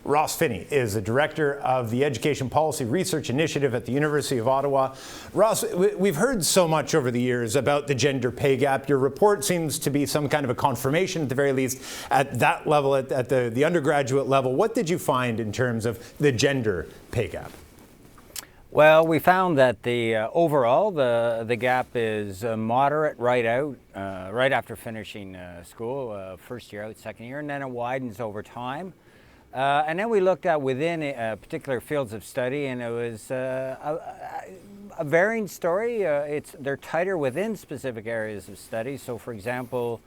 Ross Finnie is the director of the Education Policy Research Initiative at the University of Ottawa. Ross, we've heard so much over the years about the gender pay gap. Your report seems to be some kind of a confirmation, at the very least, at that level, at the undergraduate level. What did you find in terms of the gender pay gap? Well, we found that overall the gap is moderate right after finishing school, first year out, second year, and then it widens over time. And then we looked at within particular fields of study, and it was a varying story. They're tighter within specific areas of study. So, for example,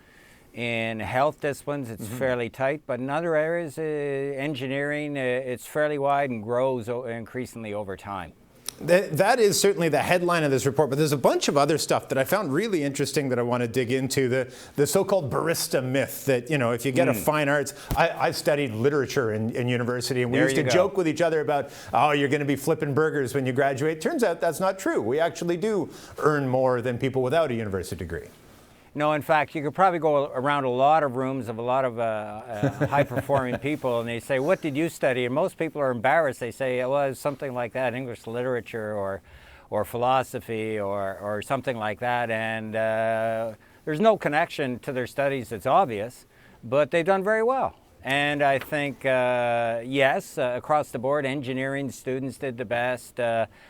in health disciplines, it's fairly tight, but in other areas, engineering, it's fairly wide and grows increasingly over time. That is certainly the headline of this report, but there's a bunch of other stuff that I found really interesting that I want to dig into. The so-called Barista myth that, you know, if you get a fine arts, I studied literature in university, and we used to joke with each other about, oh, you're going to be flipping burgers when you graduate. Turns out that's not true. We actually do earn more than people without a university degree. No, in fact, you could probably go around a lot of rooms of a lot of high-performing people, and they say, what did you study? And most people are embarrassed. They say, well, it's something like that, English literature or philosophy or something like that. And there's no connection to their studies that's obvious, but they've done very well. And I think, yes, across the board, engineering students did the best,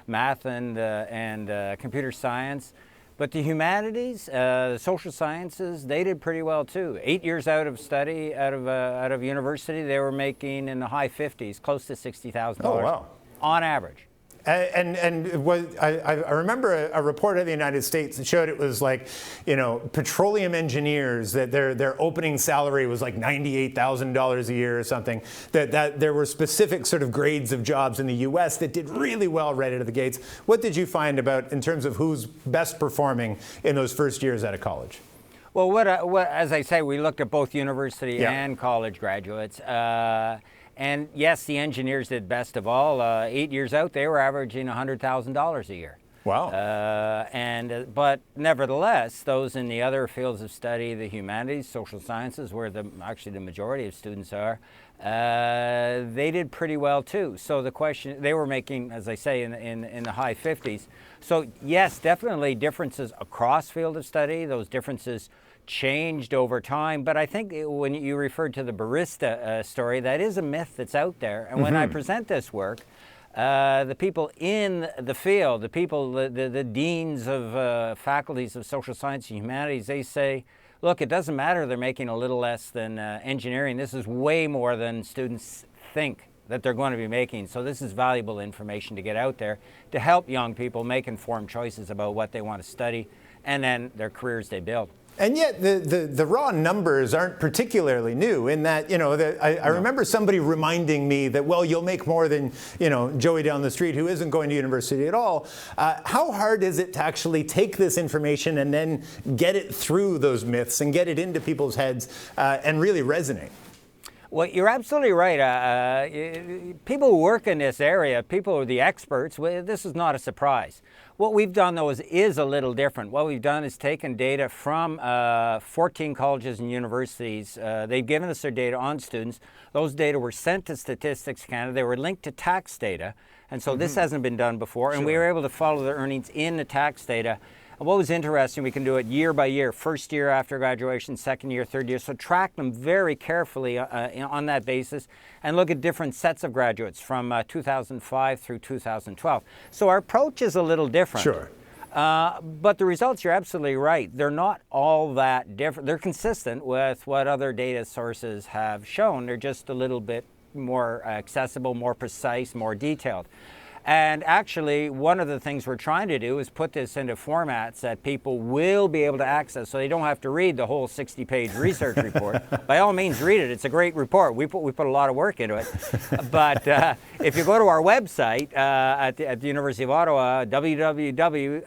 math and computer science. But the humanities, the social sciences, they did pretty well too. 8 years out of study, out of university, they were making in the high 50s, close to $60,000 on average. I remember a report of the United States that showed it was like, you know, petroleum engineers, that their opening salary was like $98,000 a year or something, that there were specific sort of grades of jobs in the U.S. that did really well right out of the gates. What did you find about in terms of who's best performing in those first years out of college? Well, as I say, we looked at both university and college graduates. And yes, the engineers did best of all. 8 years out, they were averaging $100,000 a year. Wow. But nevertheless, those in the other fields of study, the humanities, social sciences, where actually the majority of students are, they did pretty well too. So the question, they were making, as I say, in the high 50s. So yes, definitely differences across field of study. Those differences changed over time, but I think when you referred to the Barista story, that is a myth that's out there. And when I present this work, the people in the field, the deans of faculties of social science and humanities, they say, look, it doesn't matter they're making a little less than engineering. This is way more than students think that they're going to be making. So this is valuable information to get out there to help young people make informed choices about what they want to study and then their careers they build. And yet the raw numbers aren't particularly new in that, you know, I remember somebody reminding me that, well, you'll make more than, you know, Joey down the street who isn't going to university at all. How hard is it to actually take this information and then get it through those myths and get it into people's heads and really resonate? Well, you're absolutely right. People who work in this area, people who are the experts, this is not a surprise. What we've done, though, is a little different. What we've done is taken data from 14 colleges and universities. They've given us their data on students. Those data were sent to Statistics Canada. They were linked to tax data. And so this hasn't been done before. And we were able to follow their earnings in the tax data. And what was interesting, we can do it year by year, first year after graduation, second year, third year. So track them very carefully on that basis and look at different sets of graduates from 2005 through 2012. So our approach is a little different. Sure. But the results, you're absolutely right. They're not all that different. They're consistent with what other data sources have shown. They're just a little bit more accessible, more precise, more detailed. And actually, one of the things we're trying to do is put this into formats that people will be able to access so they don't have to read the whole 60-page research report. By all means, read it. It's a great report. We put a lot of work into it. But if you go to our website at the University of Ottawa, www.epri.ca,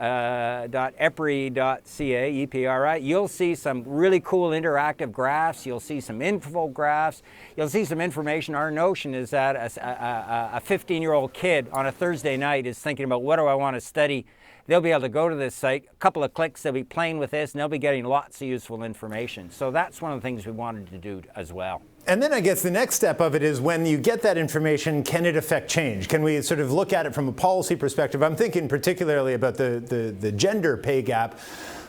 EPRI, you'll see some really cool interactive graphs. You'll see some infographics. You'll see some information. Our notion is that a 15-year-old kid on a Thursday night is thinking about what do I want to study. They'll be able to go to this site, a couple of clicks, they'll be playing with this, and they'll be getting lots of useful information. So that's one of the things we wanted to do as well. And then I guess the next step of it is when you get that information, can it affect change? Can we sort of look at it from a policy perspective? I'm thinking particularly about the gender pay gap.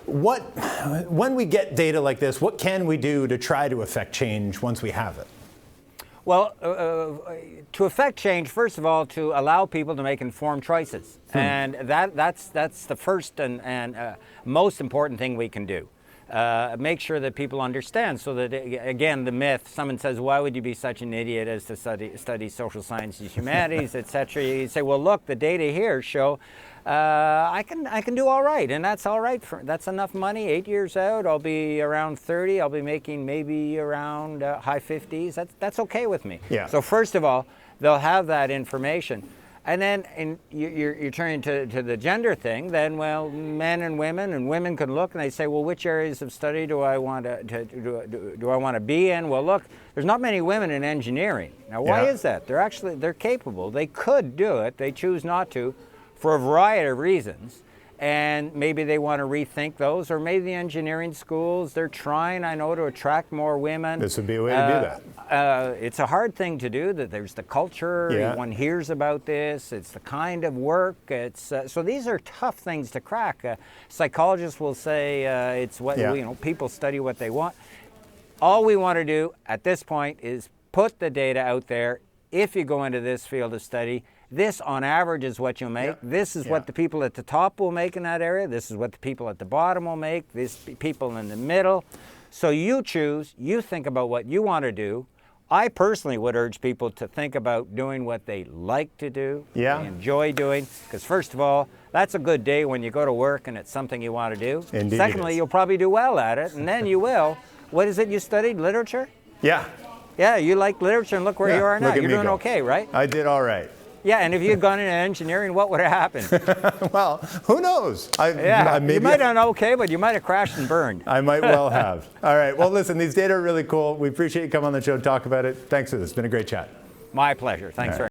When we get data like this, what can we do to try to affect change once we have it? Well, to affect change, first of all, to allow people to make informed choices. And that's the first and most important thing we can do. Make sure that people understand, so that, again, the myth, someone says, why would you be such an idiot as to study social sciences, humanities, etc. You say, well, look, the data here show I can do all right, and that's all right. That's enough money. 8 years out, I'll be around 30. I'll be making maybe around high 50s. That's okay with me. Yeah. So first of all, they'll have that information. And then you're turning to the gender thing. Then, well, men and women can look and they say, well, which areas of study do I want to be in? Well, look, there's not many women in engineering. Now, why is that? They're capable. They could do it. They choose not to, for a variety of reasons. And maybe they want to rethink those, or maybe the engineering schools, they're trying, I know, to attract more women. This would be a way to do that. It's a hard thing to do. That there's the culture. One hears about this. It's the kind of work. It's so these are tough things to crack. Psychologists will say it's what people study what they want. All we want to do at this point is put the data out there. If you go into this field of study, this on average is what you'll make. This is what the people at the top will make in that area. This is what the people at the bottom will make. These people in the middle. So you choose, you think about what you want to do. I personally would urge people to think about doing what they like to do, they enjoy doing, because first of all, that's a good day when you go to work and it's something you want to do. Indeed. Secondly, you'll probably do well at it, and then you will. What is it you studied? Literature? Yeah. Yeah, you like literature, and look where you are now. You're doing okay, right? I did all right. Yeah, and if you had gone into engineering, what would have happened? Well, who knows? You might have done okay, but you might have crashed and burned. I might well have. All right. Well, listen, these data are really cool. We appreciate you coming on the show to talk about it. Thanks for this. It's been a great chat. My pleasure. Thanks very much.